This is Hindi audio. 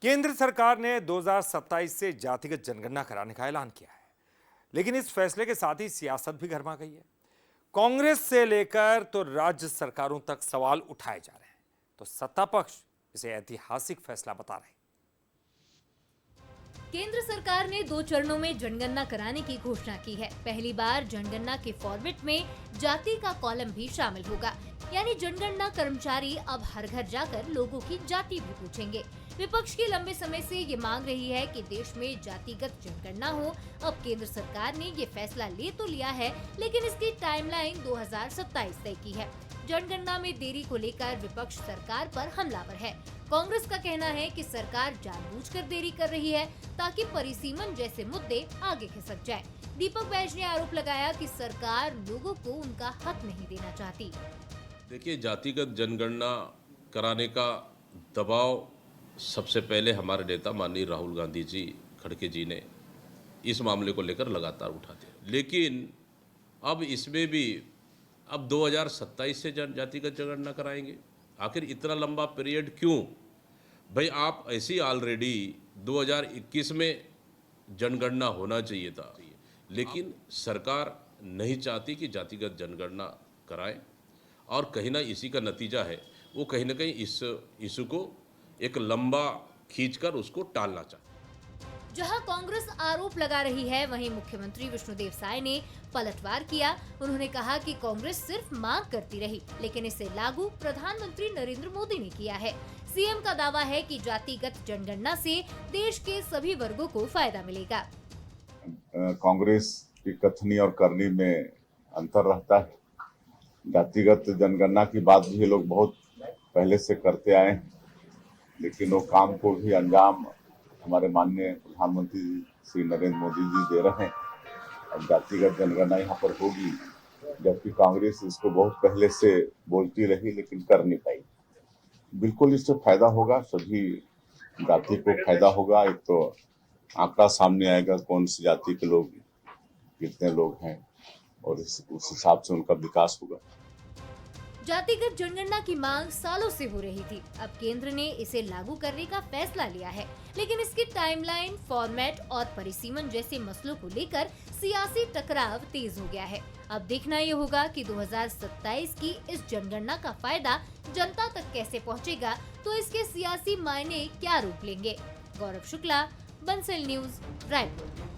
केंद्र सरकार ने 2027 से जातिगत जनगणना कराने का ऐलान किया है, लेकिन इस फैसले के साथ ही सियासत भी गर्मा गई है। कांग्रेस से लेकर तो राज्य सरकारों तक सवाल उठाए जा रहे हैं, तो सत्ता पक्ष इसे ऐतिहासिक फैसला बता रहे हैं। केंद्र सरकार ने 2 चरणों में जनगणना कराने की घोषणा की है। पहली बार जनगणना के फॉर्मेट में जाति का कॉलम भी शामिल होगा, यानी जनगणना कर्मचारी अब हर घर जाकर लोगों की जाति भी पूछेंगे। विपक्ष की लंबे समय से ये मांग रही है कि देश में जातिगत जनगणना हो। अब केंद्र सरकार ने ये फैसला ले तो लिया है, लेकिन इसकी टाइमलाइन 2027 तय की है। जनगणना में देरी को लेकर विपक्ष सरकार पर हमलावर है। कांग्रेस का कहना है कि सरकार जानबूझकर देरी कर रही है ताकि परिसीमन जैसे मुद्दे आगे खिसक जाए। दीपक बैज ने आरोप लगाया कि सरकार लोगों को उनका हक नहीं देना चाहती। देखिए, जातिगत जनगणना कराने का दबाव सबसे पहले हमारे नेता माननीय राहुल गांधी जी खड़गे जी ने इस मामले को लेकर लगातार उठाते हैं, लेकिन अब इसमें भी अब 2027 से जातिगत जनगणना कराएंगे। आखिर इतना लंबा पीरियड क्यों? भाई, आप ऐसी ऑलरेडी 2021 में जनगणना होना चाहिए था, लेकिन सरकार नहीं चाहती कि जातिगत जनगणना कराएं, और कहीं ना इसी का नतीजा है वो कहीं ना कहीं इस इशू को एक लंबा खींचकर उसको टालना चाहती है। जहां कांग्रेस आरोप लगा रही है, वहीं मुख्यमंत्री विष्णुदेव साय ने पलटवार किया। उन्होंने कहा कि कांग्रेस सिर्फ मांग करती रही, लेकिन इसे लागू प्रधानमंत्री नरेंद्र मोदी ने किया है। सीएम का दावा है कि जातिगत जनगणना से देश के सभी वर्गों को फायदा मिलेगा। कांग्रेस की कथनी और करनी में अंतर रहता है। जातिगत जनगणना की बात भी ये लोग बहुत पहले से करते आए हैं, लेकिन वो काम को भी अंजाम हमारे माननीय प्रधानमंत्री श्री नरेंद्र मोदी जी दे रहे हैं। अब जातिगत जनगणना यहाँ पर होगी, जबकि कांग्रेस इसको बहुत पहले से बोलती रही लेकिन कर नहीं पाई। बिल्कुल इससे फायदा होगा, सभी जाति को फायदा होगा। एक तो आंकड़ा सामने आएगा कौन सी जाति के लोग कितने लोग हैं, और उस हिसाब से उनका विकास होगा। जातिगत जनगणना की मांग सालों से हो रही थी। अब केंद्र ने इसे लागू करने का फैसला लिया है, लेकिन इसकी टाइमलाइन, फॉर्मेट और परिसीमन जैसे मसलों को लेकर सियासी टकराव तेज हो गया है। अब देखना ये होगा कि 2027 की इस जनगणना का फायदा जनता तक कैसे पहुंचेगा, तो इसके सियासी मायने क्या रूप लेंगे। गौरव शुक्ला, बंसल न्यूज, रायपुर।